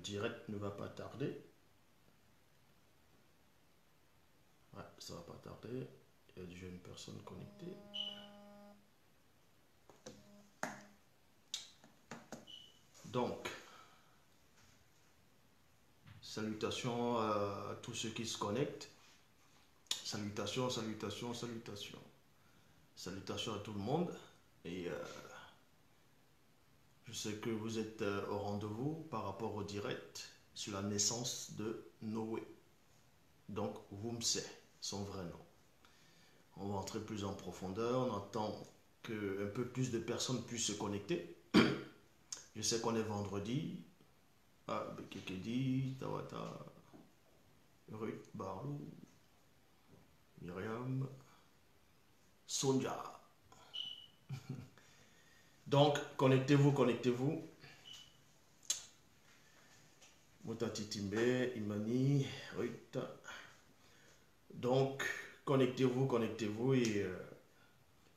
direct ne va pas tarder. Ouais, ça va pas tarder. Il y a déjà une personne connectée. Donc, salutations à tous ceux qui se connectent. Salutations, salutations, salutations. Salutations à tout le monde. Et je sais que vous êtes au rendez-vous par rapport au direct sur la naissance de Noé. Donc, Womse, son vrai nom. On va entrer plus en profondeur. On attend qu'un peu plus de personnes puissent se connecter. Je sais qu'on est vendredi. Ah, Bekekedi, Tawata, Ruth, Barlou, Myriam, Sonja. Donc, connectez-vous, connectez-vous. Motati Timbe, Imani, Ruth. Donc, connectez-vous, connectez-vous et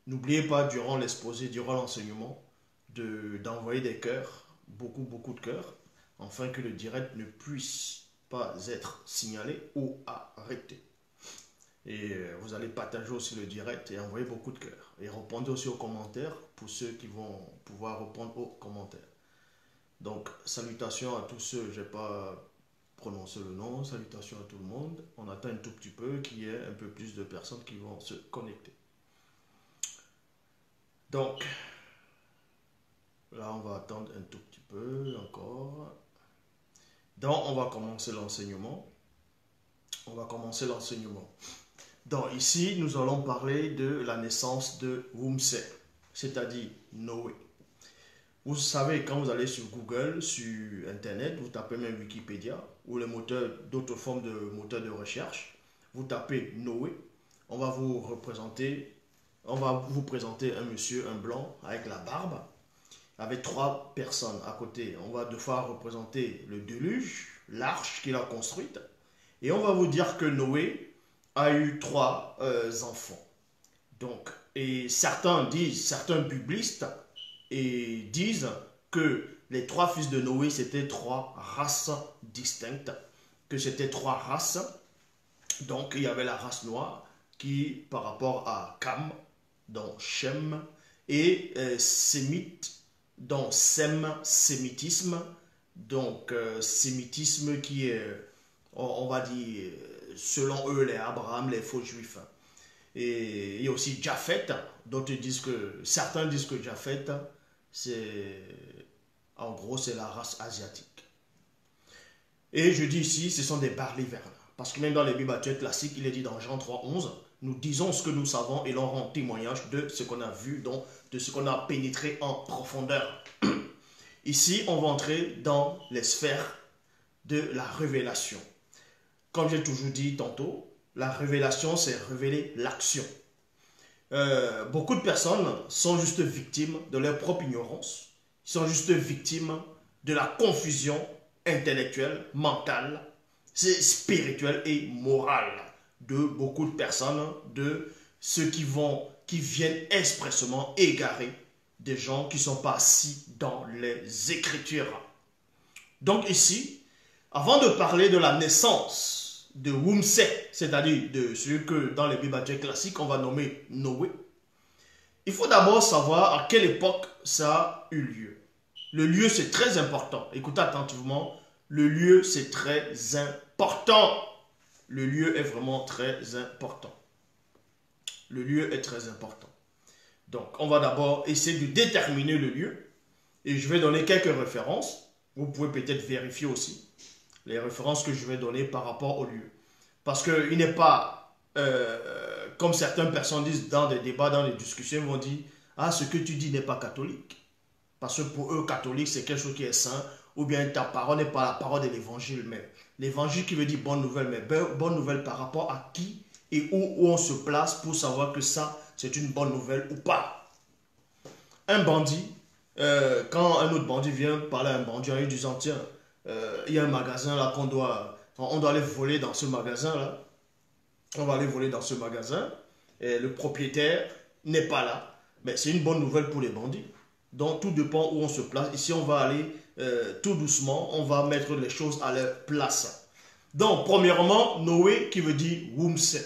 n'oubliez pas durant l'exposé, durant l'enseignement, d'envoyer des cœurs, beaucoup de cœurs, afin que le direct ne puisse pas être signalé ou arrêté. Et vous allez partager aussi le direct et envoyer beaucoup de cœurs. Et répondez aussi aux commentaires pour ceux qui vont pouvoir répondre aux commentaires. Donc, salutations à tous ceux, je n'ai pas prononcé le nom, salutations à tout le monde. On attend un tout petit peu qu'il y ait un peu plus de personnes qui vont se connecter. Donc, là, on va attendre un tout petit peu encore. Donc, on va commencer l'enseignement. On va commencer l'enseignement. Donc, ici, nous allons parler de la naissance de Womse, c'est-à-dire Noé. Vous savez, quand vous allez sur Google, sur Internet, vous tapez même Wikipédia ou les moteurs, d'autres formes de moteurs de recherche, vous tapez Noé, on va vous présenter un monsieur, un blanc, avec la barbe, avec 3 personnes à côté. On va devoir représenter le déluge, l'arche qu'il a construite, et on va vous dire que Noé a eu 3 enfants. Donc, et certains biblistes disent que les 3 fils de Noé, c'était 3 races distinctes, que c'était 3 races. Donc, il y avait la race noire qui, par rapport à Cam, dans Shem, et Sémite, dans Sem, sémitisme, donc sémitisme qui est, on va dire, selon eux, les Abraham, les faux juifs. Et il y a aussi Japhet, certains disent que Japhet, en gros, c'est la race asiatique. Et je dis ici, ce sont des barlivernes. Parce que même dans les Bibles actuelles classiques, il est dit dans Jean 3,11, nous disons ce que nous savons et l'on rend témoignage de ce qu'on a vu, donc de ce qu'on a pénétré en profondeur. Ici, on va entrer dans les sphères de la révélation. Comme j'ai toujours dit tantôt, la révélation, c'est révéler l'action. Beaucoup de personnes sont juste victimes de leur propre ignorance, sont juste victimes de la confusion intellectuelle, mentale, spirituelle et morale de beaucoup de personnes, de ceux qui viennent expressément égarer des gens qui ne sont pas assis dans les Écritures. Donc ici, avant de parler de la naissance de Womse, c'est-à-dire de ce que dans les Bibles classiques on va nommer Noé, il faut d'abord savoir à quelle époque ça a eu lieu. Le lieu, c'est très important. Écoutez attentivement, le lieu, c'est très important. Le lieu est vraiment très important. Le lieu est très important. Donc, on va d'abord essayer de déterminer le lieu. Et je vais donner quelques références. Vous pouvez peut-être vérifier aussi les références que je vais donner par rapport au lieu. Parce qu'il n'est pas, comme certaines personnes disent dans des débats, dans des discussions, ils vont dire « Ah, ce que tu dis n'est pas catholique. » Parce que pour eux, catholique, c'est quelque chose qui est saint. Ou bien ta parole n'est pas la parole de l'évangile. Mais l'évangile qui veut dire bonne nouvelle, mais bonne nouvelle par rapport à qui et où on se place pour savoir que ça, c'est une bonne nouvelle ou pas. Un bandit, quand un autre bandit vient parler à un bandit en lui disant « Tiens, il y a un magasin là on doit aller voler dans ce magasin là. On va aller voler dans ce magasin. Et le propriétaire n'est pas là. Mais c'est une bonne nouvelle pour les bandits. Donc tout dépend où on se place. Ici, on va aller tout doucement, on va mettre les choses à leur place. Donc, premièrement, Noé qui veut dire Wumse.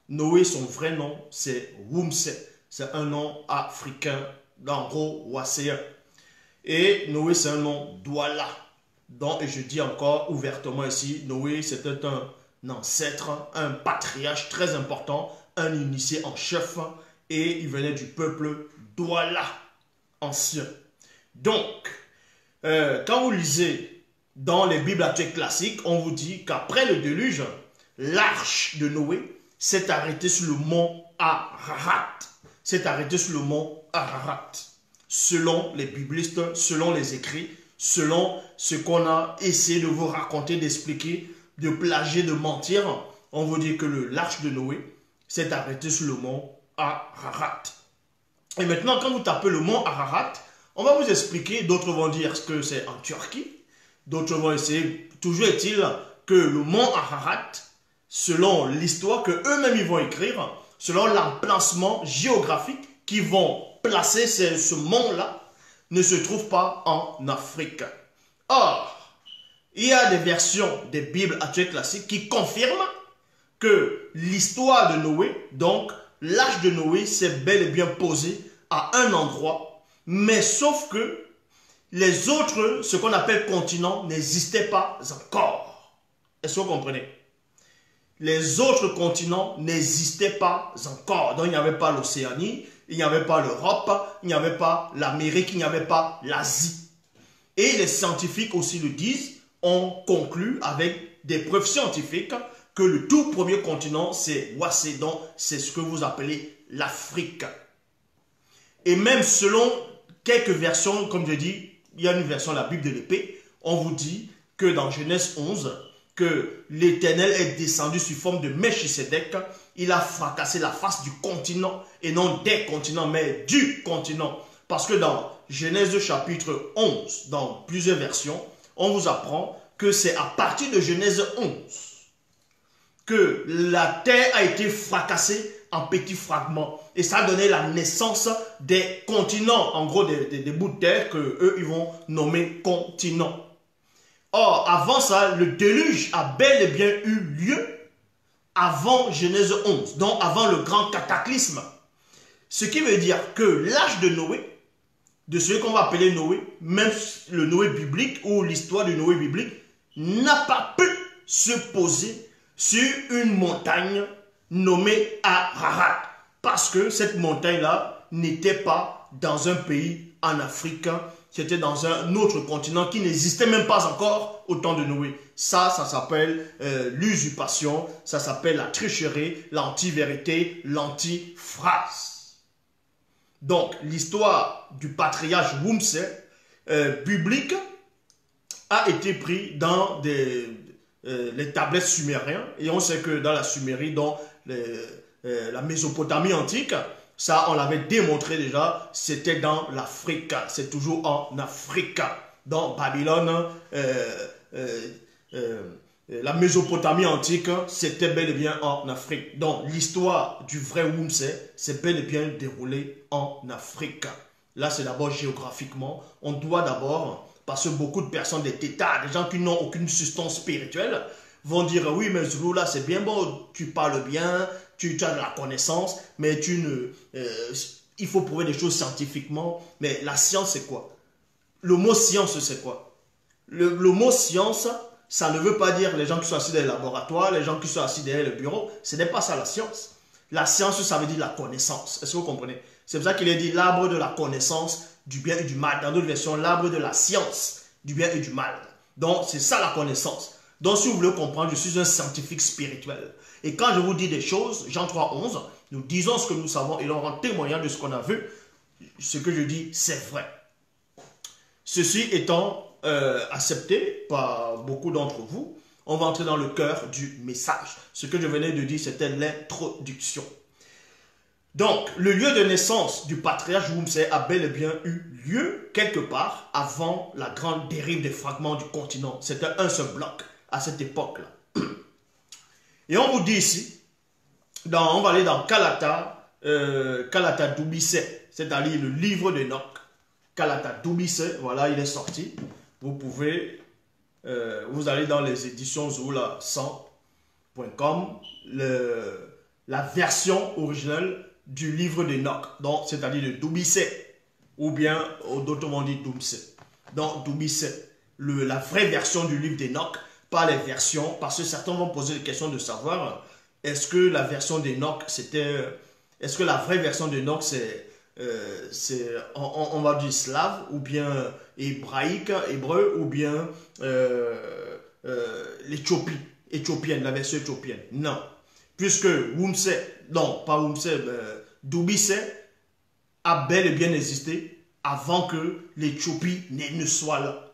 Noé, son vrai nom, c'est Wumse. C'est un nom africain, en gros, Wasséen. Et Noé, c'est un nom Douala. Donc, et je dis encore ouvertement ici, Noé, c'était un ancêtre, un patriarche très important, un initié en chef, et il venait du peuple Douala, ancien. Donc, quand vous lisez dans les Bibles actuelles classiques, on vous dit qu'après le déluge, l'arche de Noé s'est arrêtée sur le mont Ararat. S'est arrêtée sur le mont Ararat. Selon les biblistes, selon les écrits, selon ce qu'on a essayé de vous raconter, d'expliquer, de plagier, de mentir, on vous dit que l'arche de Noé s'est arrêtée sur le mont Ararat. Et maintenant, quand vous tapez le mont Ararat, on va vous expliquer, d'autres vont dire que c'est en Turquie, d'autres vont essayer, toujours est-il que le mont Ararat, selon l'histoire que eux-mêmes ils vont écrire, selon l'emplacement géographique qu'ils vont placer ce mont-là, ne se trouve pas en Afrique. Or, il y a des versions des Bibles actuelles classiques qui confirment que l'histoire de Noé, donc l'arche de Noé, s'est bel et bien posée à un endroit, mais sauf que les autres, ce qu'on appelle continents, n'existaient pas encore. Est-ce que vous comprenez? Les autres continents n'existaient pas encore. Donc il n'y avait pas l'Océanie, il n'y avait pas l'Europe, il n'y avait pas l'Amérique, il n'y avait pas l'Asie. Et les scientifiques aussi le disent, ont conclu avec des preuves scientifiques que le tout premier continent, c'est Wassé, donc c'est ce que vous appelez l'Afrique. Et même selon quelques versions, comme je dis, il y a une version de la Bible de l'épée, on vous dit que dans Genèse 11, que l'Éternel est descendu sous forme de Melchisédek, il a fracassé la face du continent, et non des continents, mais du continent. Parce que dans Genèse chapitre 11, dans plusieurs versions, on vous apprend que c'est à partir de Genèse 11 que la terre a été fracassée en petits fragments. Et ça a donné la naissance des continents, en gros des bouts de terre que eux ils vont nommer continents. Or, avant ça, le déluge a bel et bien eu lieu avant Genèse 11, donc avant le grand cataclysme. Ce qui veut dire que l'âge de Noé, de celui qu'on va appeler Noé, même le Noé biblique ou l'histoire du Noé biblique, n'a pas pu se poser sur une montagne nommée Ararat. Parce que cette montagne-là n'était pas dans un pays en Afrique, c'était dans un autre continent qui n'existait même pas encore au temps de Noé. Ça s'appelle l'usurpation, ça s'appelle la tricherie, l'anti-vérité, l'anti-phrase. Donc, l'histoire du patriarche Wumse biblique a été pris dans les tablettes sumériennes. Et on sait que dans la Sumérie, dans la Mésopotamie antique, ça, on l'avait démontré déjà, c'était dans l'Afrique. C'est toujours en Afrique. Dans Babylone, la Mésopotamie antique, c'était bel et bien en Afrique. Donc, l'histoire du vrai Wumse, c'est bel et bien déroulé en Afrique. Là, c'est d'abord géographiquement. On doit d'abord, parce que beaucoup de personnes, des tétards, des gens qui n'ont aucune substance spirituelle, vont dire, oui, mais Zulu, là, c'est bien beau, tu parles bien, tu as de la connaissance, mais il faut prouver des choses scientifiquement. Mais la science, c'est quoi? Le mot science, c'est quoi? Le mot science, ça ne veut pas dire les gens qui sont assis dans les laboratoires, les gens qui sont assis derrière le bureau. Ce n'est pas ça la science. La science, ça veut dire la connaissance. Est-ce que vous comprenez? C'est pour ça qu'il est dit l'arbre de la connaissance du bien et du mal. Dans d'autres versions, l'arbre de la science du bien et du mal. Donc, c'est ça la connaissance. Donc, si vous voulez comprendre, je suis un scientifique spirituel. Et quand je vous dis des choses, Jean 3, 11, nous disons ce que nous savons et l'on rend témoignage de ce qu'on a vu. Ce que je dis, c'est vrai. Ceci étant accepté par beaucoup d'entre vous, on va entrer dans le cœur du message. Ce que je venais de dire, c'était l'introduction. Donc, le lieu de naissance du patriarche Wumse a bel et bien eu lieu quelque part avant la grande dérive des fragments du continent. C'était un seul bloc à cette époque-là. Et on vous dit ici, on va aller dans Kalata Doubissé, c'est-à-dire le livre d'Enoch. Kalata Doubisse, voilà, il est sorti. Vous pouvez, vous allez dans les éditions Zoula 100.com, la version originale du livre d'Enoch, donc c'est-à-dire de Doubisse, ou bien d'autrement dit Doubisse. Donc Doubisse, la vraie version du livre d'Enoch, pas les versions, parce que certains vont poser la question de savoir est-ce que la version d'Enoch c'était, est-ce que la vraie version d'Enoch c'est on va dire slave ou bien hébraïque, hébreu ou bien éthiopienne, la version éthiopienne. Non. Puisque Wumse, non, pas Wumse, Doubisse a bel et bien existé avant que l'Éthiopie ne soit là.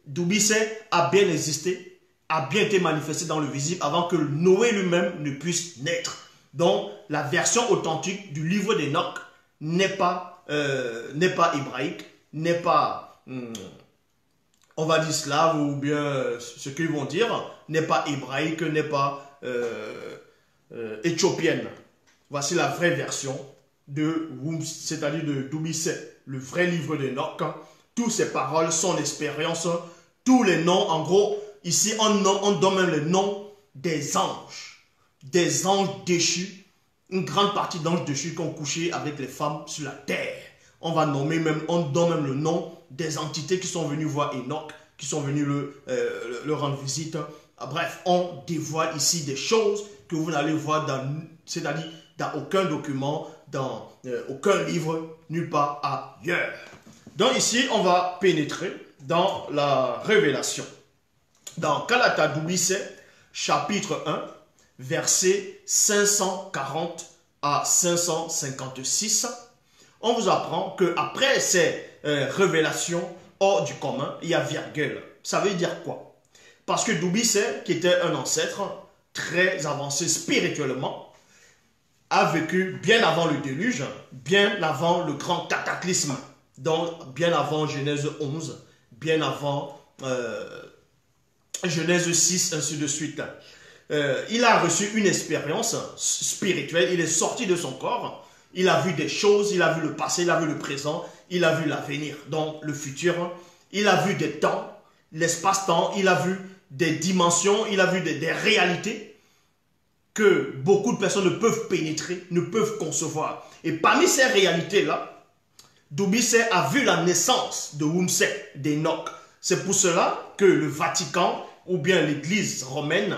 Doubisse a bien existé, a bien été manifesté dans le visible avant que Noé lui-même ne puisse naître. Donc, la version authentique du livre d'Enoch n'est pas hébraïque, n'est pas, on va dire slave ou bien ce qu'ils vont dire, n'est pas hébraïque, n'est pas éthiopienne. Voici la vraie version de Wumse, c'est-à-dire de Doubisse, le vrai livre d'Enoch. Toutes ses paroles, son expérience, tous les noms, en gros, ici on donne même le nom des anges déchus. Une grande partie d'anges déchus qui ont couché avec les femmes sur la terre. On va nommer même, on donne même le nom des entités qui sont venues voir Enoch, qui sont venues le rendre visite. Bref, on dévoile ici des choses que vous n'allez voir c'est-à-dire dans aucun document, dans aucun livre, nulle part ailleurs. Donc ici, on va pénétrer dans la révélation. Dans Kalata Doubisse, chapitre 1, versets 540 à 556, on vous apprend qu'après ces révélations hors du commun, il y a virgule. Ça veut dire quoi? Parce que Doubisse, qui était un ancêtre très avancé spirituellement, a vécu bien avant le déluge, bien avant le grand cataclysme, donc bien avant Genèse 11, bien avant Genèse 6, ainsi de suite. Il a reçu une expérience spirituelle, il est sorti de son corps, il a vu des choses, il a vu le passé, il a vu le présent, il a vu l'avenir, donc le futur, il a vu des temps, l'espace-temps, il a vu des dimensions, il a vu des réalités que beaucoup de personnes ne peuvent pénétrer, ne peuvent concevoir. Et parmi ces réalités-là, Doubisse a vu la naissance de Wumse, d'Enoch. C'est pour cela que le Vatican, ou bien l'Église romaine,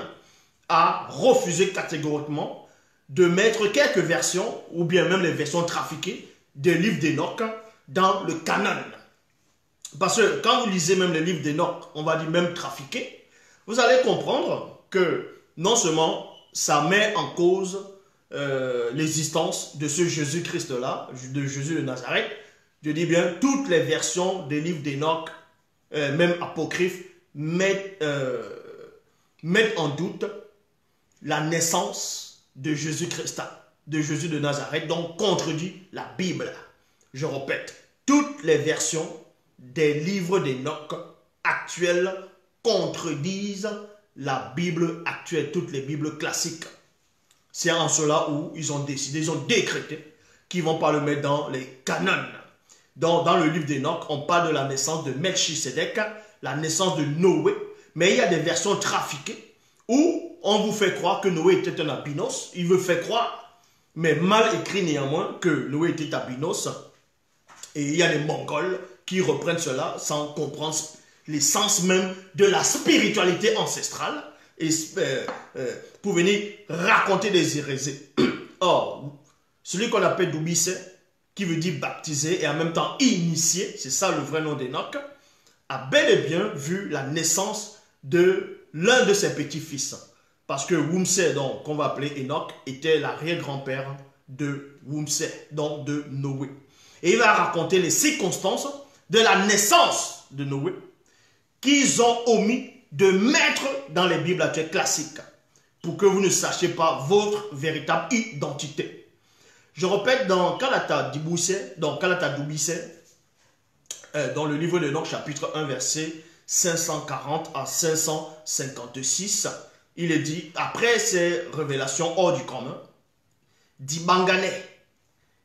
a refusé catégoriquement de mettre quelques versions, ou bien même les versions trafiquées, des livres d'Enoch dans le canon. Parce que quand vous lisez même les livres d'Enoch, on va dire même trafiqués, vous allez comprendre que non seulement ça met en cause l'existence de ce Jésus-Christ-là, de Jésus de Nazareth, je dis bien toutes les versions des livres d'Enoch, même apocryphes, mettent en doute la naissance de Jésus-Christ, de Jésus de Nazareth, donc contredit la Bible. Je répète, toutes les versions des livres d'Enoch actuels contredisent la Bible actuelle, toutes les Bibles classiques. C'est en cela où ils ont décidé, ils ont décrété qu'ils ne vont pas le mettre dans les canons. Donc, dans le livre d'Enoch, on parle de la naissance de Melchisedec, la naissance de Noé, mais il y a des versions trafiquées où on vous fait croire que Noé était un albinos. Il veut faire croire, mais mal écrit néanmoins, que Noé était albinos. Et il y a des Mongols qui reprennent cela sans comprendre l'essence même de la spiritualité ancestrale et pour venir raconter des hérésies. Or, celui qu'on appelle Doubisse, qui veut dire baptisé et en même temps initié, c'est ça le vrai nom d'Enoch, a bel et bien vu la naissance de l'un de ses petits-fils. Parce que Wumse, donc, qu'on va appeler Enoch, était l'arrière-grand-père de Wumse, donc de Noé. Et il va raconter les circonstances de la naissance de Noé qu'ils ont omis de mettre dans les Bibles actuelles classiques pour que vous ne sachiez pas votre véritable identité. Je répète, dans Kalata Doubisse, dans le livre de Enoch, chapitre 1, verset 540 à 556, il est dit, après ces révélations hors du commun, dit Bangane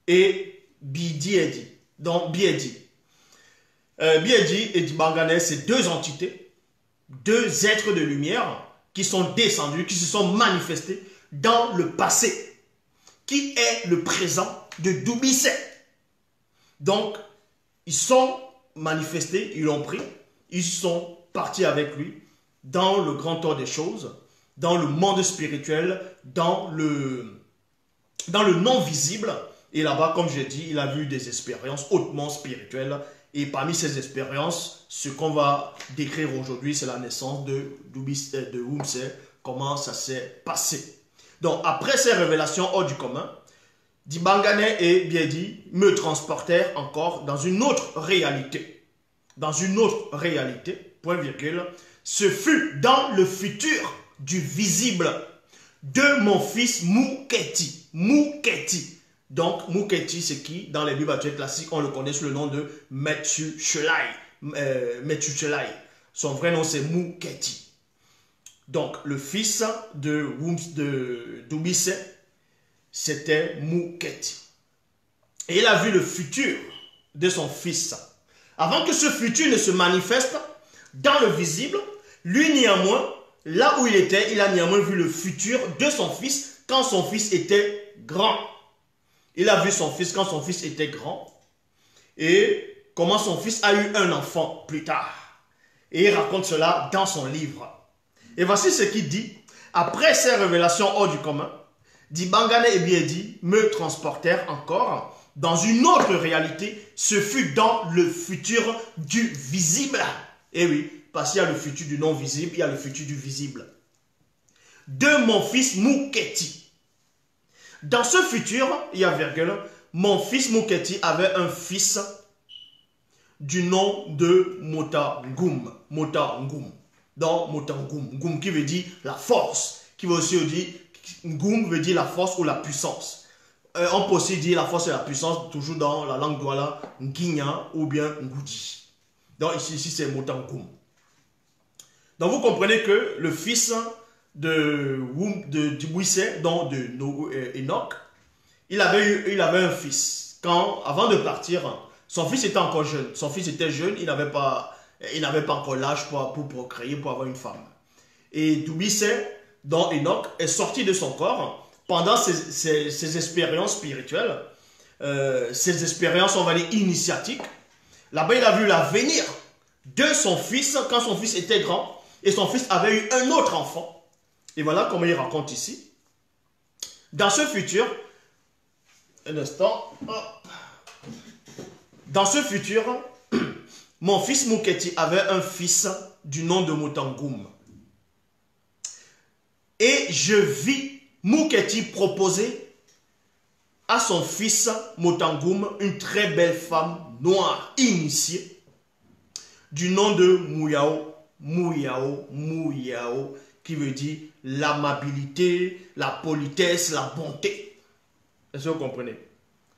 et Bidiedi, donc Biedi, Biedi et Dibangane, c'est deux entités, deux êtres de lumière qui sont descendus, qui se sont manifestés dans le passé, qui est le présent de Doubissé. Donc, ils sont manifestés, ils l'ont pris, ils sont partis avec lui dans le grand ordre des choses, dans le monde spirituel, dans le non visible. Et là-bas, comme j'ai dit, il a vu des expériences hautement spirituelles. Et parmi ces expériences, ce qu'on va décrire aujourd'hui, c'est la naissance de Wumse, comment ça s'est passé. Donc, après ces révélations hors du commun, Dibangane et Biedi me transportèrent encore dans une autre réalité. Dans une autre réalité, point virgule, ce fut dans le futur du visible de mon fils Mouketi. Mouketi. Donc, Mouketi, c'est qui? Dans les Bibles classiques, on le connaît sous le nom de Methuselah. Son vrai nom, c'est Mouketi. Donc, le fils de Doubissé, c'était Mouketi. Et il a vu le futur de son fils. Avant que ce futur ne se manifeste dans le visible, lui néanmoins, là où il était, il a néanmoins vu le futur de son fils quand son fils était grand. Il a vu son fils quand son fils était grand et comment son fils a eu un enfant plus tard. Et il raconte cela dans son livre. Et voici ce qu'il dit. Après ces révélations hors du commun, Dibangane et Biedi me transportèrent encore dans une autre réalité. Ce fut dans le futur du visible. Et oui, parce qu'il y a le futur du non visible, il y a le futur du visible. De mon fils Mouketi. Dans ce futur, il y a virgule, mon fils Mouketi avait un fils du nom de Motangum. Motangum. Donc Motangum. Ngum qui veut dire la force. Qui veut aussi dire, Ngum veut dire la force ou la puissance. On peut aussi dire la force et la puissance, toujours dans la langue douala, Nginya ou bien Ngoudi. Donc ici c'est Motangum. Donc vous comprenez que le fils de Dibouissé, donc de Enoch, il avait un fils. Avant de partir, son fils était encore jeune. Son fils était jeune, il n'avait pas encore l'âge pour procréer, pour avoir une femme. Et Dibouissé, dont Enoch, est sorti de son corps pendant ses expériences spirituelles, ses expériences, on va dire, initiatiques. Là-bas, il a vu l'avenir de son fils quand son fils était grand et son fils avait eu un autre enfant. Et voilà comment il raconte ici. Dans ce futur, un instant, dans ce futur, mon fils Mouketi avait un fils du nom de Motangum. Et je vis Mouketi proposer à son fils Motangum une très belle femme noire, initiée, du nom de Mouyao, qui veut dire l'amabilité, la politesse, la bonté. Est-ce que vous comprenez?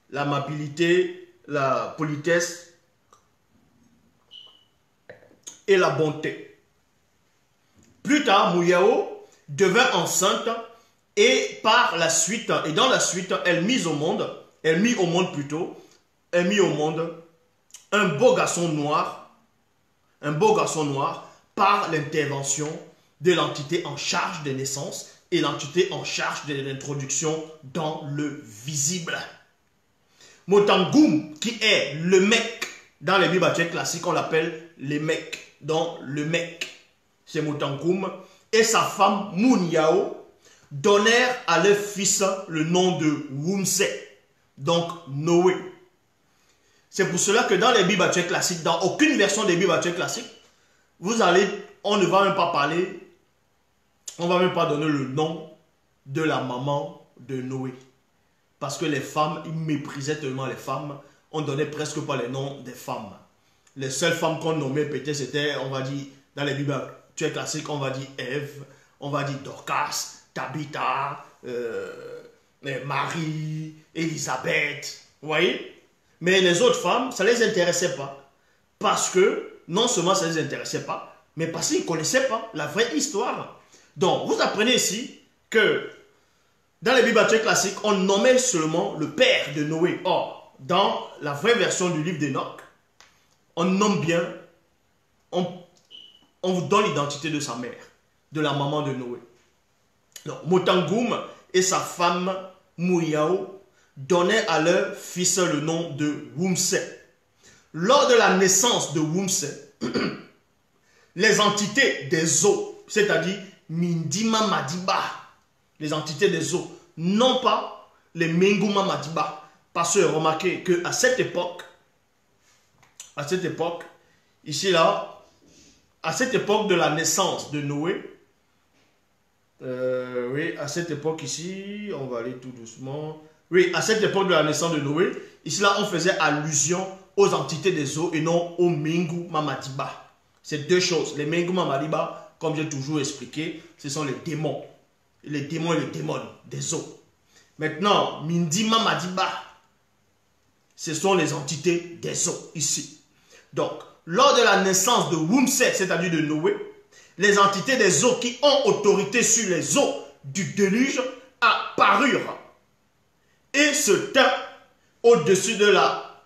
L'amabilité, la politesse et la bonté. Plus tard, Mouyao devint enceinte et par la suite, et dans la suite, elle mit au monde un beau garçon noir par l'intervention de l'entité en charge des naissances et l'entité en charge de l'introduction dans le visible. Motangum, qui est le mec, dans les Bibles classiques, on l'appelle les mecs. Donc le mec, c'est Motangum, et sa femme Mouniao donnèrent à leur fils le nom de Wumse, donc Noé. C'est pour cela que dans les Bibles classiques, dans aucune version des Bibles classiques, on ne va même pas parler, on ne va même pas donner le nom de la maman de Noé. Parce que les femmes, ils méprisaient tellement les femmes, on ne donnait presque pas les noms des femmes. Les seules femmes qu'on nommait peut-être, c'était, on va dire, dans les Bibles classiques, on va dire Ève, on va dire Dorcas, Tabitha, Marie, Élisabeth, vous voyez? Mais les autres femmes, ça ne les intéressait pas. Parce que, non seulement ça ne les intéressait pas, mais parce qu'ils ne connaissaient pas la vraie histoire. Donc, vous apprenez ici que dans les Bibles classiques, on nommait seulement le père de Noé. Or, dans la vraie version du livre d'Enoch, on nomme bien, on vous donne l'identité de sa mère, de la maman de Noé. Donc, Motangoum et sa femme Mouyao donnaient à leur fils le nom de Wumse. Lors de la naissance de Wumse, les entités des eaux, c'est-à-dire Mindima Madiba, les entités des eaux, non pas les Menguma Madiba. Parce que remarquez qu'à cette époque, ici là, à cette époque de la naissance de Noé, oui, à cette époque ici, on va aller tout doucement. Oui, à cette époque de la naissance de Noé, ici là, on faisait allusion aux entités des eaux et non aux Mengu Mamadiba. C'est deux choses. Les Mengu Mamadiba, comme j'ai toujours expliqué, ce sont les démons. Les démons et les démons des eaux. Maintenant, Mindi Mamadiba, ce sont les entités des eaux ici. Donc, lors de la naissance de Wumse, c'est-à-dire de Noé, les entités des eaux qui ont autorité sur les eaux du déluge apparurent et se tinrent au-dessus de la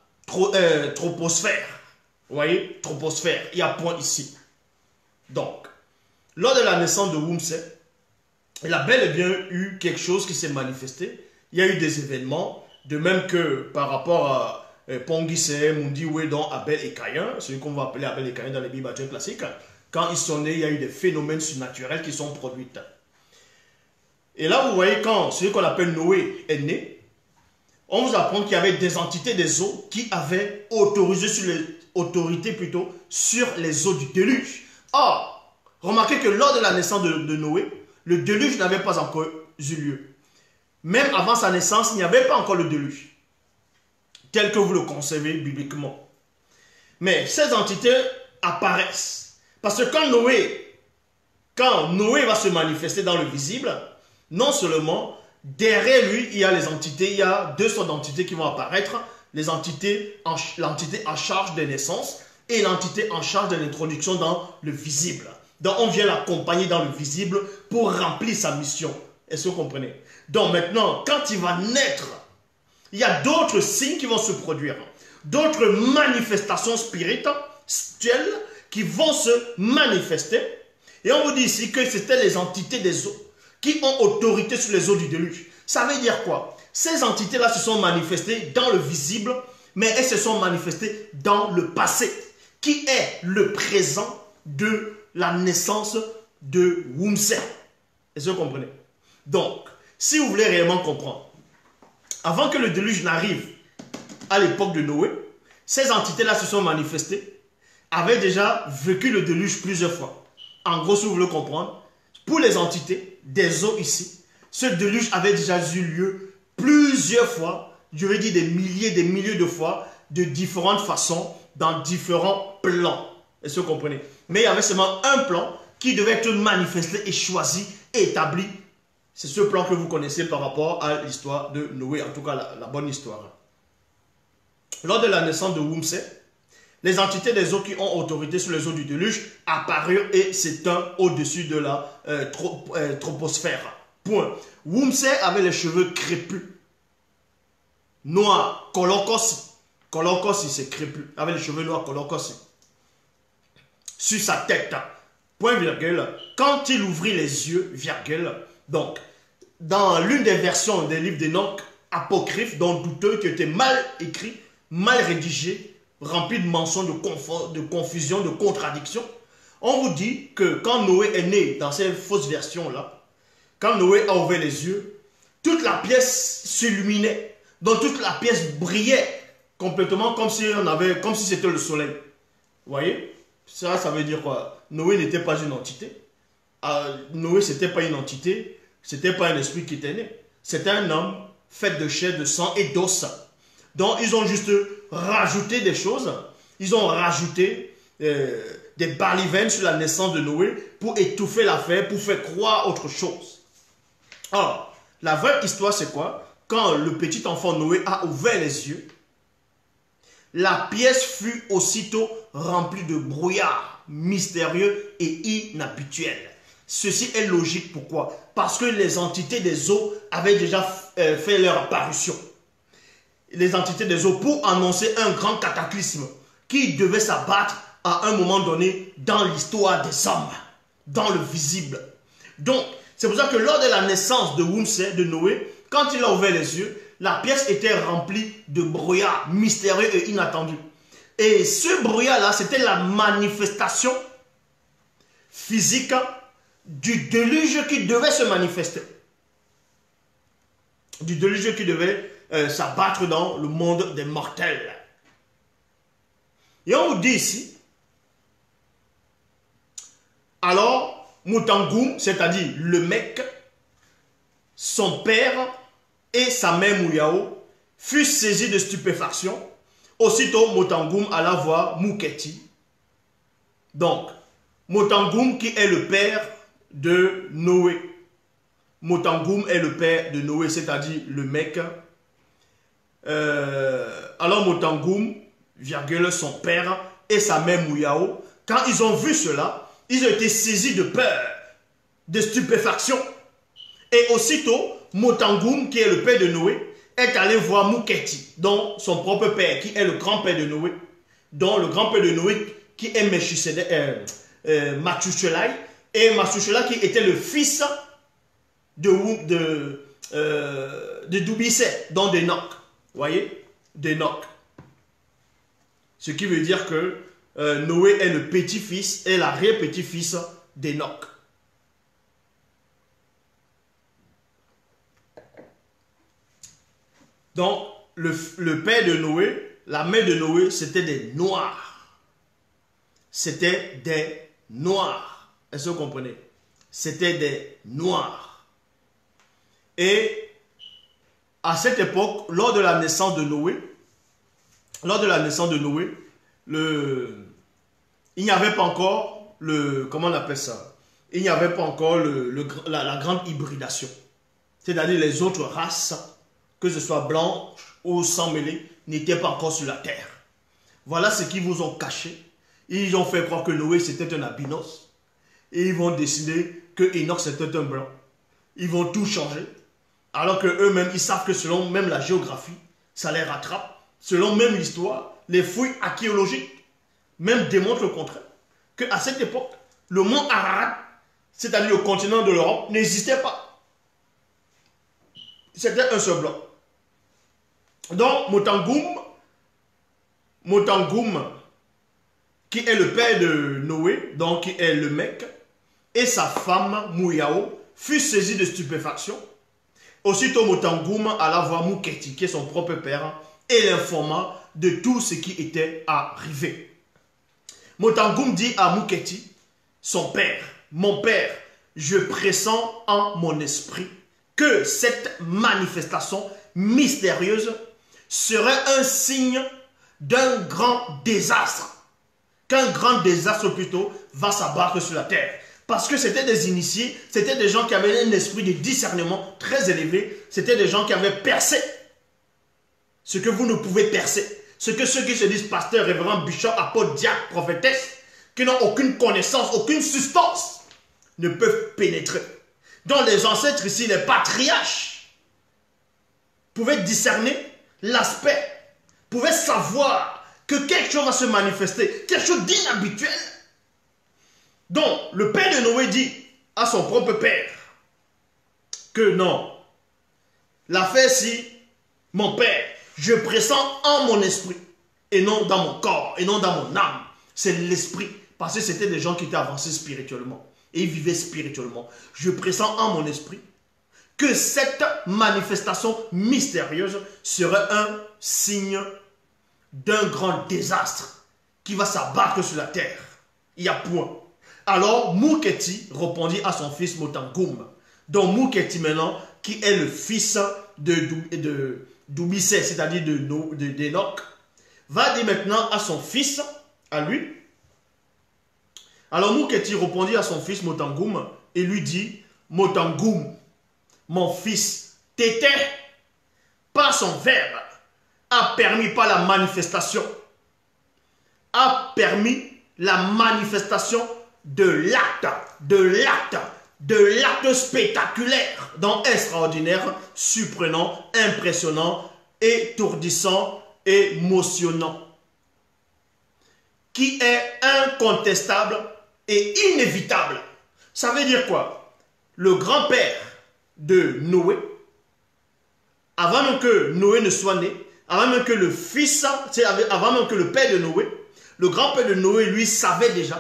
troposphère. Vous voyez, troposphère, il y a point ici. Donc, lors de la naissance de Wumse, il a bel et bien eu quelque chose qui s'est manifesté. Il y a eu des événements, de même que par rapport à Pongise, Mundi, Wedon, Abel et Caïn, celui qu'on va appeler Abel et Caïn dans les Bibles classiques. Quand ils sont nés, il y a eu des phénomènes surnaturels qui sont produits. Et là, vous voyez, quand celui qu'on appelle Noé est né, on vous apprend qu'il y avait des entités des eaux qui avaient autorité sur les eaux du déluge. Or, remarquez que lors de la naissance de Noé, le déluge n'avait pas encore eu lieu. Même avant sa naissance, il n'y avait pas encore le déluge, tel que vous le concevez bibliquement. Mais ces entités apparaissent. Parce que quand Noé va se manifester dans le visible, non seulement derrière lui, il y a les entités, il y a deux sortes d'entités qui vont apparaître, l'entité en charge des naissances et l'entité en charge de l'introduction dans le visible. Donc on vient l'accompagner dans le visible pour remplir sa mission. Est-ce que vous comprenez? Donc maintenant, quand il va naître, il y a d'autres signes qui vont se produire, d'autres manifestations spirituelles qui vont se manifester. Et on vous dit ici que c'était les entités des eaux qui ont autorité sur les eaux du déluge. Ça veut dire quoi? Ces entités-là se sont manifestées dans le visible, mais elles se sont manifestées dans le passé, qui est le présent de la naissance de Wumse. Est-ce que vous comprenez? Donc, si vous voulez réellement comprendre, avant que le déluge n'arrive à l'époque de Noé, ces entités-là se sont manifestées, avaient déjà vécu le déluge plusieurs fois. En gros, si vous voulez comprendre, pour les entités des eaux ici, ce déluge avait déjà eu lieu plusieurs fois, je veux dire des milliers de fois, de différentes façons, dans différents plans. Est-ce que vous comprenez? Mais il y avait seulement un plan qui devait être manifesté et choisi et établi. C'est ce plan que vous connaissez par rapport à l'histoire de Noé, en tout cas la bonne histoire. Lors de la naissance de Wumse, les entités des eaux qui ont autorité sur les eaux du déluge apparurent et s'éteignent au-dessus de la troposphère. Point. Wumse avait les cheveux crépus, noirs, colocosi. Colocosi, c'est crépus, avec les cheveux noirs, colocosi. Sur sa tête, point virgule, quand il ouvrit les yeux, virgule, donc, dans l'une des versions des livres d'Enoch, apocryphes, donc douteux, qui étaient mal écrits, mal rédigés, remplis de mensonges, de confusion, de contradictions, on vous dit que quand Noé est né dans ces fausses versions-là, quand Noé a ouvert les yeux, toute la pièce s'illuminait, donc toute la pièce brillait complètement comme si c'était le soleil. Vous voyez? Ça veut dire quoi? Noé n'était pas une entité. Noé, ce n'était pas une entité. Ce n'était pas un esprit qui était né. C'était un homme fait de chair, de sang et d'os. Donc, ils ont juste rajouté des choses. Ils ont rajouté des balivernes sur la naissance de Noé pour étouffer l'affaire, pour faire croire autre chose. Alors, la vraie histoire, c'est quoi? Quand le petit enfant Noé a ouvert les yeux, la pièce fut aussitôt remplie de brouillard mystérieux et inhabituel. Ceci est logique. Pourquoi? Parce que les entités des eaux avaient déjà fait leur apparition. Les entités des eaux pour annoncer un grand cataclysme qui devait s'abattre à un moment donné dans l'histoire des hommes, dans le visible. Donc, c'est pour ça que lors de la naissance de Wumse, de Noé, quand il a ouvert les yeux, la pièce était remplie de brouillard mystérieux et inattendu. Et ce brouillard-là, c'était la manifestation physique du déluge qui devait se manifester. Du déluge qui devait s'abattre dans le monde des mortels. Et on vous dit ici, alors, Mutangoum, c'est-à-dire le mec, son père et sa mère Mouyao furent saisis de stupéfaction. Aussitôt, Mutangoum alla voir Mouketi. Donc, Mutangoum qui est le père de Noé. Mutangoum est le père de Noé, c'est-à-dire le mec. Alors Mutangoum, virgule, son père et sa mère Mouyao, quand ils ont vu cela, ils ont été saisis de peur, de stupéfaction. Et aussitôt, Mutangoum, qui est le père de Noé, est allé voir Mouketi, donc son propre père, qui est le grand-père de Noé, dont le grand-père de Noé, qui est Mathushelaï, et Mathushelaï qui était le fils de Doubissé, donc d'Enoch. Vous voyez, d'Enoch. Ce qui veut dire que Noé est le petit-fils et l'arrière-petit-fils d'Enoch. Donc, le père de Noé, la mère de Noé, c'était des Noirs. C'était des Noirs. Est-ce que vous comprenez? C'était des Noirs. Et à cette époque, lors de la naissance de Noé, il n'y avait pas encore comment on appelle ça? Il n'y avait pas encore la grande hybridation. C'est-à-dire les autres races, que ce soit blanches ou sans mêlée, n'étaient pas encore sur la terre. Voilà ce qu'ils vous ont caché. Ils ont fait croire que Noé c'était un albinos. Et ils vont décider que Enoch c'était un blanc. Ils vont tout changer. Alors qu'eux-mêmes, ils savent que selon même la géographie, ça les rattrape. Selon même l'histoire, les fouilles archéologiques même démontrent le contraire. Qu'à cette époque, le mont Ararat, c'est-à-dire le continent de l'Europe, n'existait pas. C'était un seul blanc. Donc, Mutangoum, qui est le père de Noé, donc qui est le mec, et sa femme, Mouyao, furent saisis de stupéfaction. Aussitôt, Mutangoum alla voir Mouketi, qui est son propre père, et l'informa de tout ce qui était arrivé. Mutangoum dit à Mouketi, son père, mon père, je pressens en mon esprit que cette manifestation mystérieuse serait un signe d'un grand désastre. Qu'un grand désastre plutôt va s'abattre sur la terre. Parce que c'était des initiés, c'était des gens qui avaient un esprit de discernement très élevé, c'était des gens qui avaient percé ce que vous ne pouvez percer. Ce que ceux qui se disent pasteur, révérend, bishop, apôtre, diacre, prophétesse, qui n'ont aucune connaissance, aucune substance, ne peuvent pénétrer. Donc les ancêtres ici, les patriarches, pouvaient discerner l'aspect, pouvaient savoir que quelque chose va se manifester, quelque chose d'inhabituel. Donc, le père de Noé dit à son propre père que non, l'affaire-ci, mon père, je pressens en mon esprit et non dans mon corps et non dans mon âme. C'est l'esprit, parce que c'était des gens qui étaient avancés spirituellement et ils vivaient spirituellement. Je pressens en mon esprit que cette manifestation mystérieuse serait un signe d'un grand désastre qui va s'abattre sur la terre. Il y a point. Alors Mouketi répondit à son fils Mutangoum. Donc Mouketi maintenant, qui est le fils de Doubissé, c'est-à-dire d'Enoch, va dire maintenant à son fils, à lui. Alors Mouketi répondit à son fils Mutangoum et lui dit, Mutangoum, mon fils, t'étais par son verbe, a permis par la manifestation, de l'acte spectaculaire, donc extraordinaire, surprenant, impressionnant, étourdissant, émotionnant. qui est incontestable et inévitable. Ça veut dire quoi? Le grand-père de Noé, avant même que Noé ne soit né, avant même que le fils, avant même que le père de Noé, le grand-père de Noé, lui, savait déjà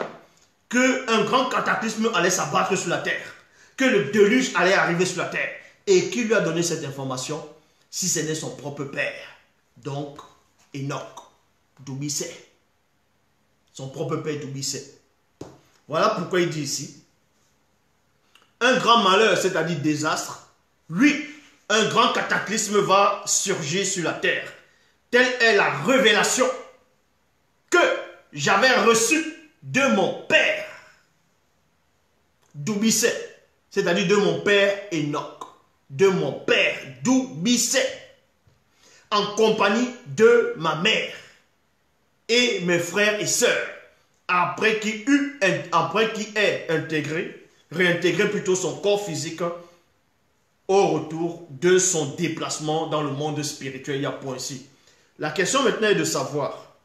qu'un grand cataclysme allait s'abattre sur la terre, que le déluge allait arriver sur la terre. Et qui lui a donné cette information? Si ce n'est son propre père. Donc, Enoch, d'Oubissé. Son propre père d'Oubissé. Voilà pourquoi il dit ici, un grand malheur, c'est-à-dire désastre, lui, un grand cataclysme va surgir sur la terre. Telle est la révélation que j'avais reçue de mon père d'Oubissé, c'est-à-dire de mon père Enoch, de mon père d'Oubissé, en compagnie de ma mère et mes frères et sœurs, après qu'il ait réintégré plutôt son corps physique au retour de son déplacement dans le monde spirituel. Il y a point ici. La question maintenant est de savoir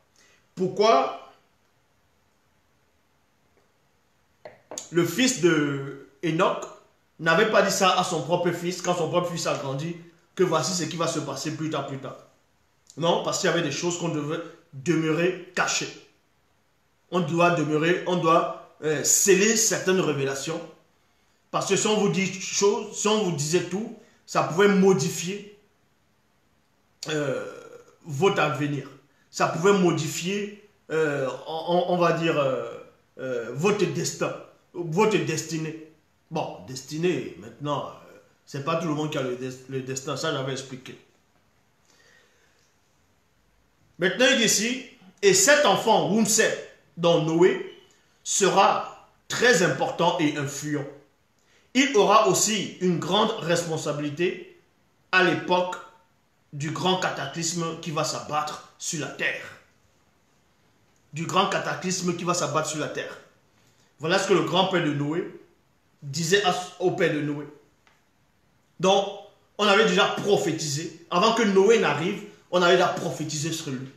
pourquoi le fils de Enoch n'avait pas dit ça à son propre fils quand son propre fils a grandi, que voici ce qui va se passer plus tard. Non, parce qu'il y avait des choses qu'on devait demeurer cachées. On doit sceller certaines révélations. Parce que si on vous dit choses, si on vous disait tout, ça pouvait modifier votre avenir. Ça pouvait modifier, on va dire, votre destin, votre destinée. Bon, destinée, maintenant, c'est pas tout le monde qui a le destin, ça j'avais expliqué. Maintenant, il dit ici, et cet enfant, Wumsé, dans Noé, sera très important et influent. Il aura aussi une grande responsabilité à l'époque du grand cataclysme qui va s'abattre sur la terre. Du grand cataclysme qui va s'abattre sur la terre. Voilà ce que le grand-père de Noé disait au père de Noé. Donc, on avait déjà prophétisé. Avant que Noé n'arrive, on avait déjà prophétisé sur lui.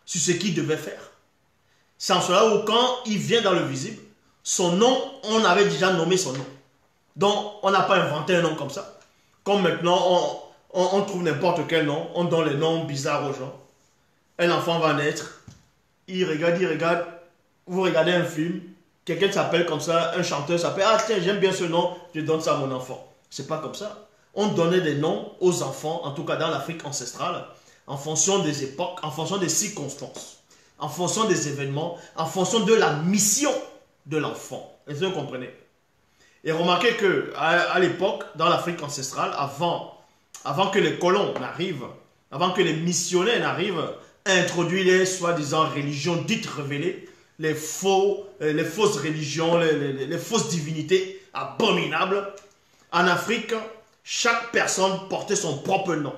Sur ce qu'il devait faire. C'est en cela où quand il vient dans le visible, son nom, on avait déjà nommé son nom. Donc, on n'a pas inventé un nom comme ça. Comme maintenant, on trouve n'importe quel nom, on donne les noms bizarres aux gens. Un enfant va naître, il regarde, vous regardez un film, quelqu'un s'appelle comme ça, un chanteur s'appelle, ah tiens, j'aime bien ce nom, je donne ça à mon enfant. C'est pas comme ça. On donnait des noms aux enfants, en tout cas dans l'Afrique ancestrale, en fonction des époques, en fonction des circonstances, en fonction des événements, en fonction de la mission de l'enfant. Est-ce que vous comprenez? Et remarquez qu'à l'époque, dans l'Afrique ancestrale, avant que les colons n'arrivent, avant que les missionnaires n'arrivent, à introduire les soi-disant religions dites révélées, les fausses religions, les fausses divinités abominables, en Afrique, chaque personne portait son propre nom.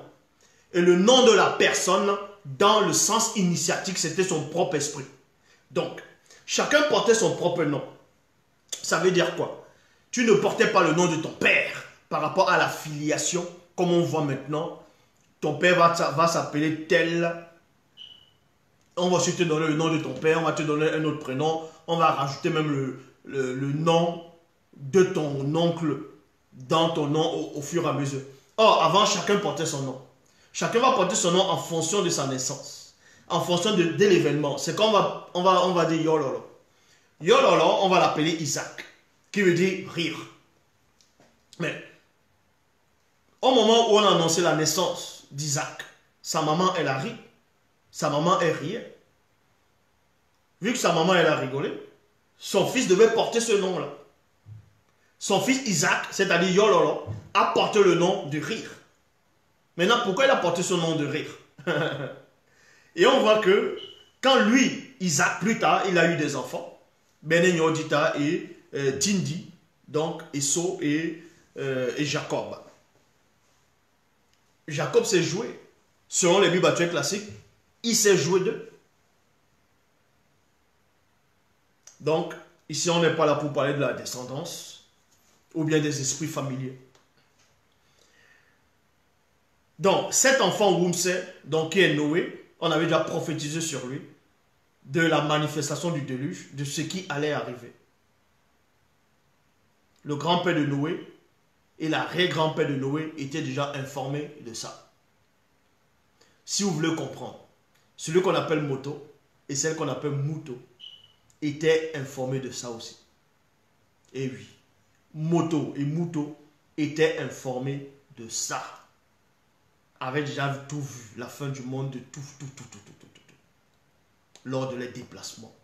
Et le nom de la personne, dans le sens initiatique, c'était son propre esprit. Donc, chacun portait son propre nom. Ça veut dire quoi? Tu ne portais pas le nom de ton père par rapport à la filiation, comme on voit maintenant. Ton père va s'appeler tel. On va aussi te donner le nom de ton père, on va te donner un autre prénom. On va rajouter même le nom de ton oncle dans ton nom au fur et à mesure. Or, avant, chacun portait son nom. Chacun va porter son nom en fonction de sa naissance, en fonction de l'événement. C'est qu'on va dire Yololo. Yololo, on va l'appeler Isaac, qui veut dire rire. Mais, au moment où on a annoncé la naissance d'Isaac, sa maman, elle a ri. Sa maman, elle riait. Vu que sa maman, elle a rigolé, son fils devait porter ce nom-là. Son fils Isaac, c'est-à-dire Yololo, a porté le nom de rire. Maintenant, pourquoi il a porté ce nom de rire? Et on voit que quand lui, Isaac, plus tard, il a eu des enfants, Benenyodita et Tindi, donc Esau et Jacob. Jacob s'est joué. Selon les Bibles actuelles classiques, il s'est joué d'eux. Donc, ici, on n'est pas là pour parler de la descendance ou bien des esprits familiers. Donc, cet enfant Wumsé, donc qui est Noé, on avait déjà prophétisé sur lui. de la manifestation du déluge, de ce qui allait arriver. Le grand-père de Noé et l'arrière-grand-père de Noé étaient déjà informés de ça. Si vous voulez comprendre, celui qu'on appelle Moto et celle qu'on appelle Muto étaient informés de ça aussi. Et oui, Moto et Muto étaient informés de ça. Avaient déjà tout vu, la fin du monde, de tout, lors de les déplacements.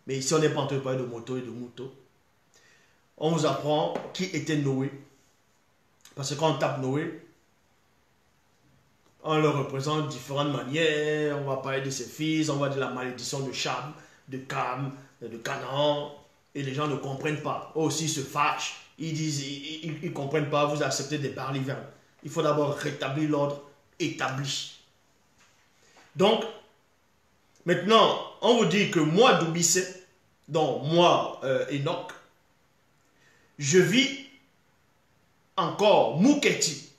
Mais ici, on n'est pas en train de parler de Moto et de Muto. On vous apprend qui était Noé. Parce que quand on tape Noé, on le représente de différentes manières. On va parler de ses fils, on va dire la malédiction de Cham, de Cam, de Canaan. Et les gens ne comprennent pas. Eux aussi se fâchent. Ils disent, ils ne comprennent pas, vous acceptez des balivernes. Il faut d'abord rétablir l'ordre établi. Donc, maintenant, on vous dit que moi, Doubissé, donc moi, Enoch, je vis encore Mouketi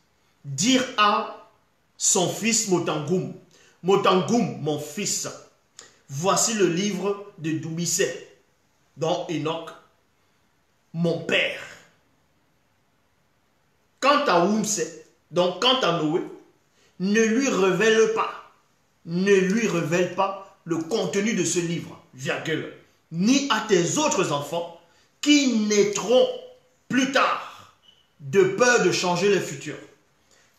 dire à son fils Motangoum, Motangoum, mon fils, voici le livre de Doubissé, dont Enoch, mon père. Quant à Oumse, donc quant à Noé, ne lui révèle pas le contenu de ce livre, virgule, ni à tes autres enfants qui naîtront plus tard de peur de changer le futur.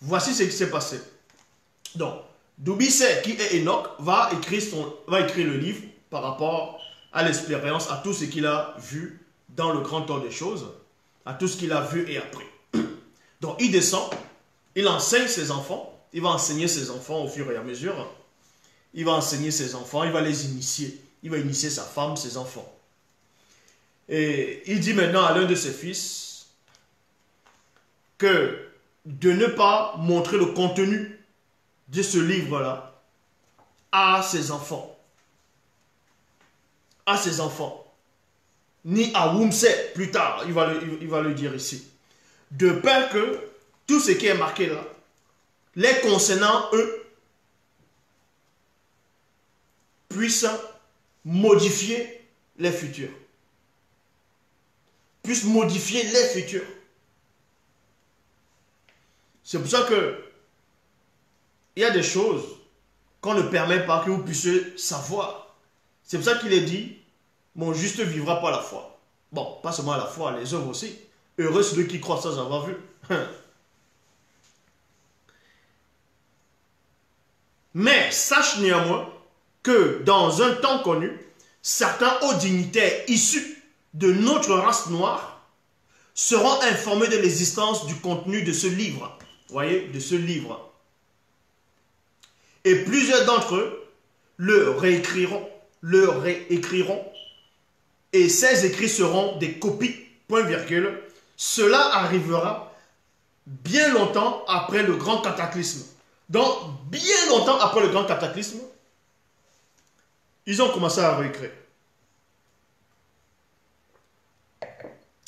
Voici ce qui s'est passé. Donc, Doubissé, qui est Enoch, va écrire le livre par rapport à l'expérience, à tout ce qu'il a vu dans le grand temps des choses, à tout ce qu'il a vu et appris. Donc, il descend, il enseigne ses enfants, il va enseigner ses enfants au fur et à mesure. Il va enseigner ses enfants, il va les initier. Il va initier sa femme, ses enfants. Et il dit maintenant à l'un de ses fils que de ne pas montrer le contenu de ce livre-là à ses enfants. À ses enfants. Ni à Oumse plus tard, il va le dire ici. De peur que tout ce qui est marqué là, les concernant eux, puissent modifier les futurs. Puissent modifier les futurs. C'est pour ça que il y a des choses qu'on ne permet pas que vous puissiez savoir. C'est pour ça qu'il est dit, mon juste vivra par la foi. Bon, pas seulement la foi, les œuvres aussi. Heureux ceux qui croient sans avoir vu. Mais sache néanmoins que dans un temps connu, certains hauts dignitaires issus de notre race noire seront informés de l'existence du contenu de ce livre. Vous voyez, de ce livre. Et plusieurs d'entre eux le réécriront. Et ces écrits seront des copies, point virgule. Cela arrivera bien longtemps après le grand cataclysme. Donc, bien longtemps après le grand cataclysme, ils ont commencé à réécrire.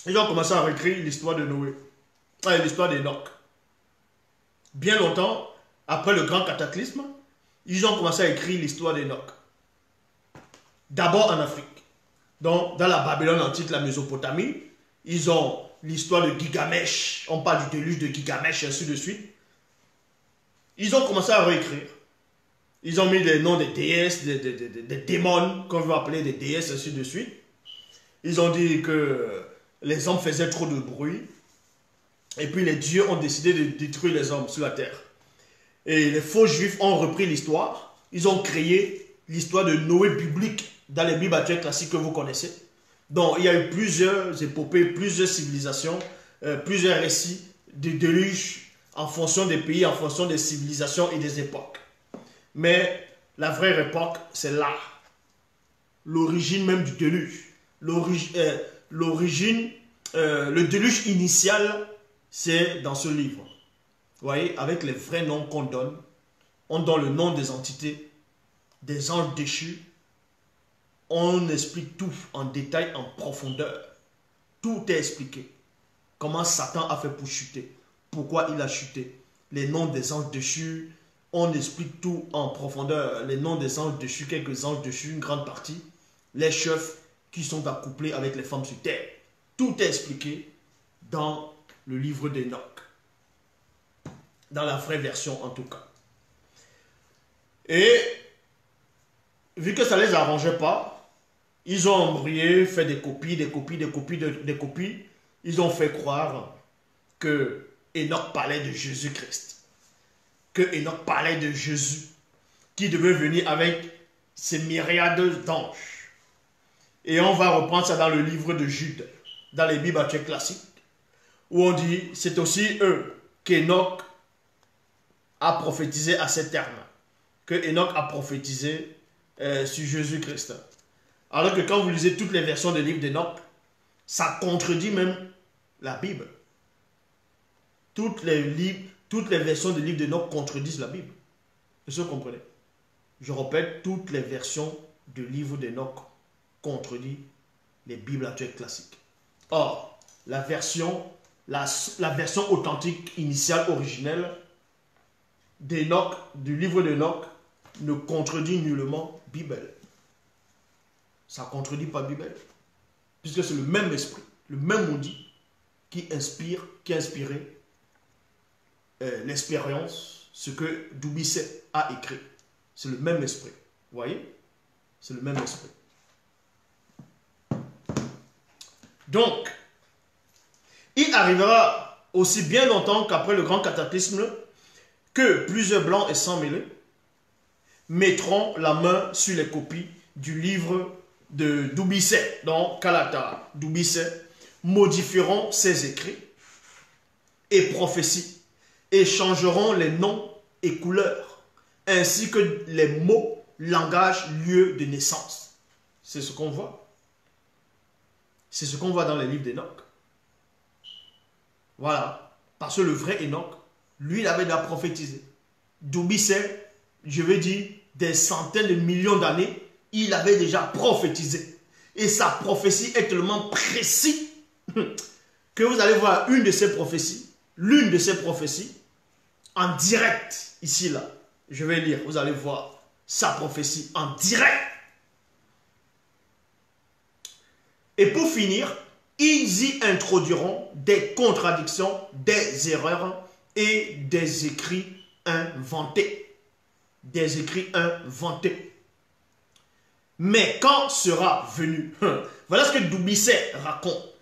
Ils ont commencé à réécrire l'histoire de Noé. L'histoire d'Enoch. Bien longtemps après le grand cataclysme, ils ont commencé à écrire l'histoire d'Enoch. D'abord en Afrique. Donc, dans la Babylone antique, la Mésopotamie, ils ont l'histoire de Gilgamesh. On parle du déluge de Gilgamesh, ainsi de suite. Ils ont commencé à réécrire. Ils ont mis les noms des déesses, des démons, qu'on veut appeler des déesses, ainsi de suite. Ils ont dit que les hommes faisaient trop de bruit. Et puis les dieux ont décidé de détruire les hommes sur la terre. Et les faux juifs ont repris l'histoire. Ils ont créé l'histoire de Noé biblique dans les Bibles actuelles classiques que vous connaissez. Donc il y a eu plusieurs épopées, plusieurs civilisations, plusieurs récits de déluge en fonction des pays, en fonction des civilisations et des époques. Mais la vraie époque, c'est là. L'origine même du déluge. Le déluge initial, c'est dans ce livre. Vous voyez, avec les vrais noms qu'on donne, on donne le nom des entités, des anges déchus. On explique tout en détail, en profondeur. Tout est expliqué. Comment Satan a fait pour chuter. Pourquoi il a chuté. Les noms des anges déchus, on explique tout en profondeur, les noms des anges dessus, quelques anges dessus, une grande partie, les chefs qui sont accouplés avec les femmes sur terre. Tout est expliqué dans le livre d'Enoch. Dans la vraie version en tout cas. Et vu que ça ne les arrangeait pas, ils ont embrouillé, fait des copies. Ils ont fait croire que Enoch parlait de Jésus-Christ. Que Enoch parlait de Jésus qui devait venir avec ses myriades d'anges. Et on va reprendre ça dans le livre de Jude, dans les Bibles actuelles classiques, où on dit, c'est aussi eux qu'Enoch a prophétisé à ces termes, que Enoch a prophétisé sur Jésus-Christ. Alors que quand vous lisez toutes les versions des livres d'Enoch, ça contredit même la Bible. Toutes les versions des livres d'Enoch contredisent la Bible. Est-ce que vous comprenez? Je répète, toutes les versions du livre d'Enoch contredisent les Bibles actuelles classiques. Or, la version authentique, initiale, originelle d'Enoch, du livre d'Enoch, ne contredit nullement Bible. Ça ne contredit pas Bible. Puisque c'est le même esprit, le même maudit qui a inspiré l'expérience, ce que Dubuisset a écrit. C'est le même esprit. Vous voyez? C'est le même esprit. Donc, il arrivera aussi bien longtemps qu'après le grand cataclysme que plusieurs blancs et sans mêlés mettront la main sur les copies du livre de Dubuisset, donc Kalata Dubuisset, modifieront ses écrits et prophéties et changeront les noms et couleurs, ainsi que les mots, langage, lieu de naissance. C'est ce qu'on voit. C'est ce qu'on voit dans les livres d'Enoch. Voilà. Parce que le vrai Enoch, lui, il avait déjà prophétisé. Dubuisset, je veux dire, des centaines de millions d'années, il avait déjà prophétisé. Et sa prophétie est tellement précise que vous allez voir l'une de ces prophéties, en direct, ici, là. Je vais lire, vous allez voir sa prophétie en direct. Et pour finir, ils y introduiront des contradictions, des erreurs et des écrits inventés. Des écrits inventés. Mais quand sera venu, voilà ce que Dubuisset raconte.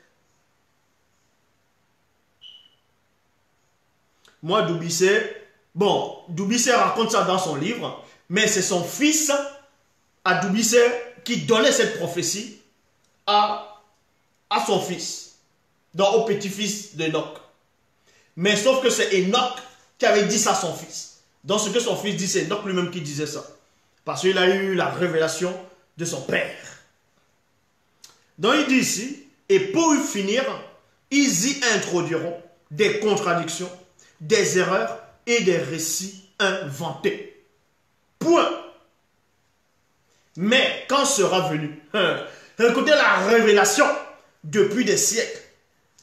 Moi, Dubuisset raconte ça dans son livre, mais c'est son fils, à Dubuisset, qui donnait cette prophétie à son fils, donc au petit-fils d'Enoch. Mais sauf que c'est Enoch qui avait dit ça à son fils. Donc ce que son fils dit, c'est Enoch lui-même qui disait ça. Parce qu'il a eu la révélation de son père. Donc il dit ici, et pour finir, ils y introduiront des contradictions, des erreurs et des récits inventés. Point. Mais quand sera venu, écoutez la révélation depuis des siècles.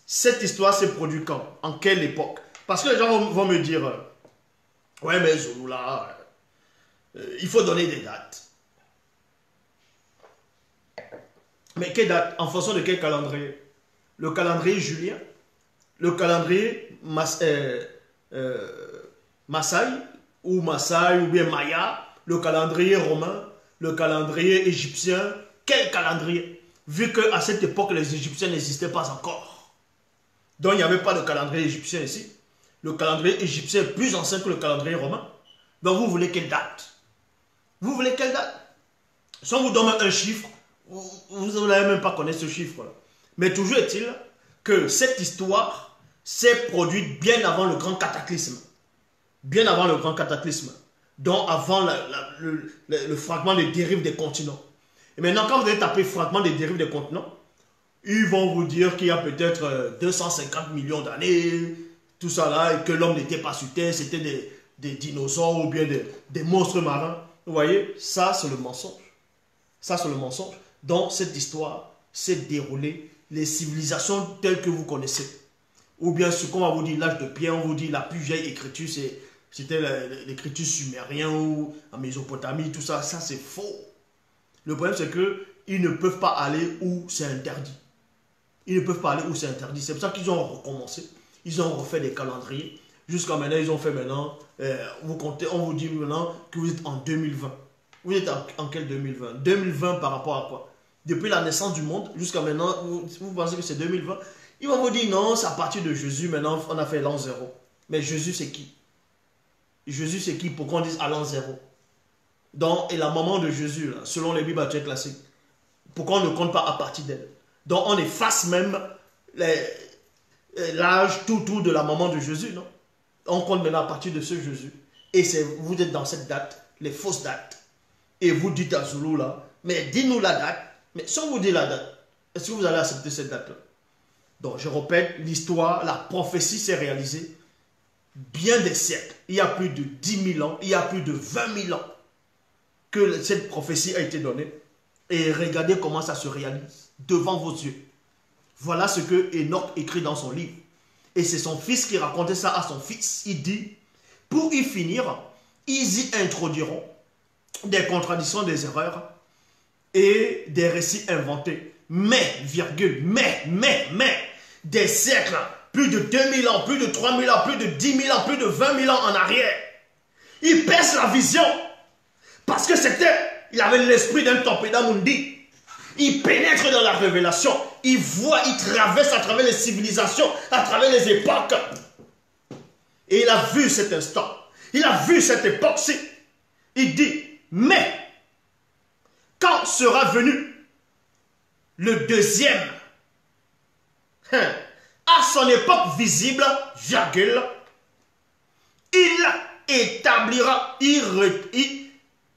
Cette histoire s'est produite quand? En quelle époque? Parce que les gens vont me dire, ouais mais Zouloula, il faut donner des dates. Mais quelle date? En fonction de quel calendrier? Le calendrier julien? Le calendrier Maasai ou bien Maya? Le calendrier romain? Le calendrier égyptien? Quel calendrier? Vu qu'à cette époque, les Égyptiens n'existaient pas encore. Donc, il n'y avait pas de calendrier égyptien ici. Le calendrier égyptien est plus ancien que le calendrier romain. Donc, vous voulez quelle date? Vous voulez quelle date? Si on vous donne un chiffre, vous n'allez même pas connaître ce chiffre-là. Mais toujours est-il que cette histoire s'est produite bien avant le grand cataclysme. Bien avant le grand cataclysme. Donc, avant le fragment des dérives des continents. Et maintenant, quand vous allez taper fragment des dérives des continents, ils vont vous dire qu'il y a peut-être 250 millions d'années, tout ça là, et que l'homme n'était pas sur Terre, c'était des dinosaures ou bien des monstres marins. Vous voyez, ça c'est le mensonge. Ça c'est le mensonge. Dans cette histoire s'est déroulée les civilisations telles que vous connaissez. Ou bien ce qu'on va vous dire, l'âge de pierre, on vous dit la plus vieille écriture, c'était l'écriture sumérienne ou en Mésopotamie, tout ça, ça c'est faux. Le problème c'est qu'ils ne peuvent pas aller où c'est interdit. Ils ne peuvent pas aller où c'est interdit. C'est pour ça qu'ils ont recommencé. Ils ont refait des calendriers. Jusqu'à maintenant, ils ont fait maintenant, vous comptez, on vous dit maintenant que vous êtes en 2020. Vous êtes en quel 2020? 2020 par rapport à quoi? Depuis la naissance du monde, jusqu'à maintenant, vous pensez que c'est 2020? Ils vont vous dire non, c'est à partir de Jésus, maintenant on a fait l'an 0. Mais Jésus c'est qui? Jésus c'est qui pour qu'on dise à l'an 0? Donc, et la maman de Jésus, là, selon les Bibles actuelles classiques, pourquoi on ne compte pas à partir d'elle? Donc on efface même l'âge tout de la maman de Jésus, non? On compte maintenant à partir de ce Jésus. Et vous êtes dans cette date, les fausses dates. Et vous dites à Zulu là, mais dis-nous la date. Mais si on vous dit la date, est-ce que vous allez accepter cette date-là? Donc je répète, l'histoire, la prophétie s'est réalisée bien des siècles. Il y a plus de 10 000 ans, il y a plus de 20 000 ans que cette prophétie a été donnée. Et regardez comment ça se réalise devant vos yeux. Voilà ce que Enoch écrit dans son livre. Et c'est son fils qui racontait ça à son fils. Il dit, pour y finir, ils y introduiront des contradictions, des erreurs et des récits inventés. Mais, virgule, mais, des siècles, plus de 2000 ans, plus de 3000 ans, plus de 10 000 ans, plus de 20 000 ans en arrière. Il pèse la vision. Parce que il avait l'esprit d'un Tempéda Mundi. Il pénètre dans la révélation. Il voit, il traverse à travers les civilisations, à travers les époques. Et il a vu cet instant. Il a vu cette époque-ci. Il dit, mais, quand sera venu le deuxième, à son époque visible, virgule, il établira, il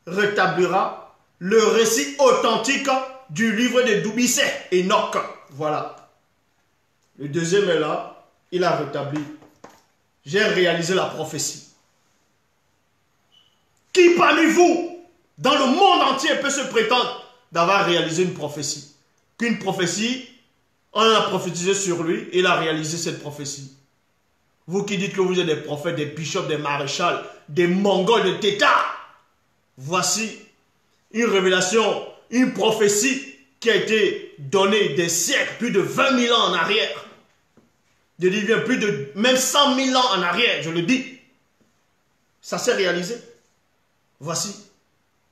rétablira le récit authentique du livre de Doumbisset, Enoch. Voilà. Le deuxième est là, il a rétabli. J'ai réalisé la prophétie. Qui parmi vous, dans le monde entier, peut se prétendre d'avoir réalisé une prophétie? Qu'une prophétie, on a prophétisé sur lui, il a réalisé cette prophétie. Vous qui dites que vous êtes des prophètes, des bishops, des maréchals, des mongols, des tétards, voici une révélation, une prophétie qui a été donnée des siècles, plus de 20 000 ans en arrière. Je dis bien plus de même 100 000 ans en arrière, je le dis. Ça s'est réalisé. Voici,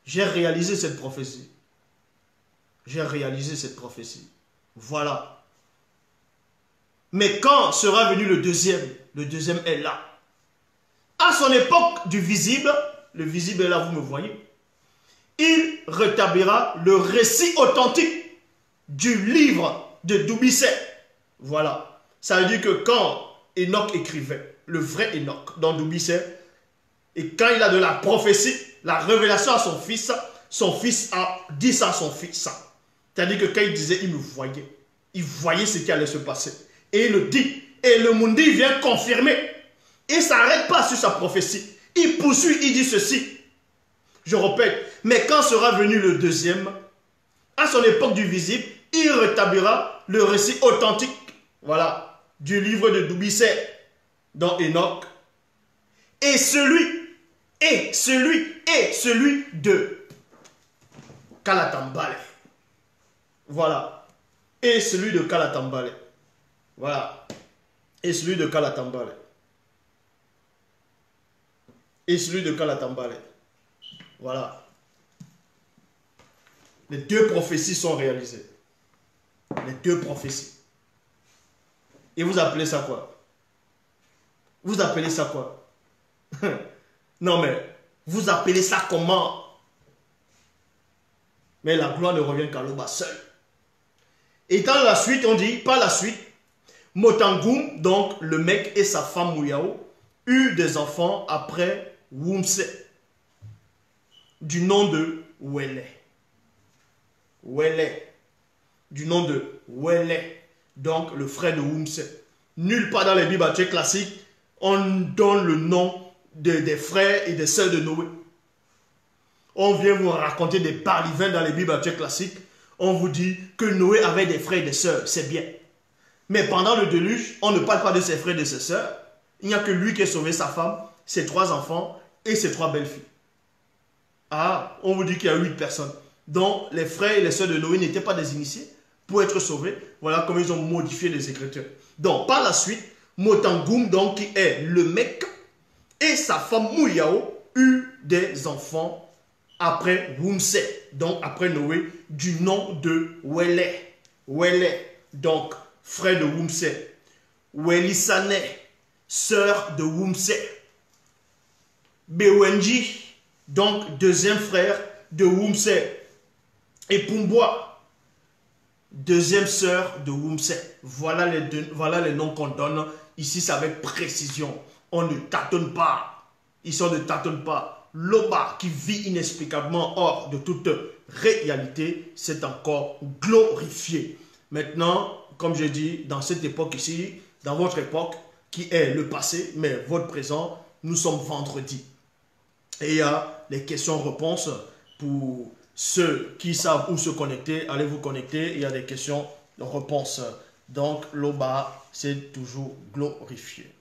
j'ai réalisé cette prophétie. J'ai réalisé cette prophétie. Voilà. Mais quand sera venu le deuxième est là. À son époque du visible, le visible est là, vous me voyez, il rétablira le récit authentique du livre de Doumbisset. Voilà. Ça veut dire que quand Enoch écrivait, le vrai Enoch, dans Doumbisset, et quand il a de la prophétie, la révélation à son fils a dit ça à son fils. C'est-à-dire que quand il disait, il voyait ce qui allait se passer. Et il le dit. Et le Mundi vient confirmer. Il ne s'arrête pas sur sa prophétie. Il poursuit, il dit ceci. Je répète, mais quand sera venu le deuxième, à son époque du visible, il rétablira le récit authentique, voilà, du livre de Doumbisset dans Enoch. Et celui de Kalatambale. Voilà. Et celui de Kalatambale. Voilà. Et celui de Kalatambale. Et celui de Kalatambale. Voilà. Les deux prophéties sont réalisées. Les deux prophéties. Et vous appelez ça quoi? Vous appelez ça quoi? Non mais, vous appelez ça comment? Mais la gloire ne revient qu'à l'Oba seul. Et dans la suite, on dit, par la suite, Motangum, donc le mec et sa femme Mouyao, eurent des enfants après Wumse, du nom de Wele. Wele. Du nom de Wele. Donc le frère de Wumse. Nulle part dans les Bibles classiques, on donne le nom des frères et des sœurs de Noé. On vient vous raconter des parlivins dans les Bibles classiques. On vous dit que Noé avait des frères et des sœurs, c'est bien. Mais pendant le déluge, on ne parle pas de ses frères et de ses sœurs. Il n'y a que lui qui a sauvé sa femme ses 3 enfants et ses 3 belles-filles. Ah, on vous dit qu'il y a 8 personnes. Donc, les frères et les sœurs de Noé n'étaient pas des initiés pour être sauvés. Voilà comment ils ont modifié les Écritures. Donc, par la suite, Motangoum, donc, qui est le mec, et sa femme Mouyao, eurent des enfants après Wumse, donc après Noé, du nom de Wele. Wele, donc, frère de Wumse. Welisane, sœur de Wumse. Bewenji, donc, deuxième frère de Wumse. Et Pumboa, deuxième sœur de Wumse. Voilà les noms qu'on donne. Ici, c'est avec précision. On ne tâtonne pas. Ici, on ne tâtonne pas. Loba, qui vit inexplicablement hors de toute réalité, c'est encore glorifié. Maintenant, comme je dis, dans cette époque ici, dans votre époque, qui est le passé, mais votre présent, nous sommes vendredi. Et il y a les questions-réponses pour ceux qui savent où se connecter. Allez vous connecter, il y a des questions-réponses. Donc, Loba, c'est toujours glorifié.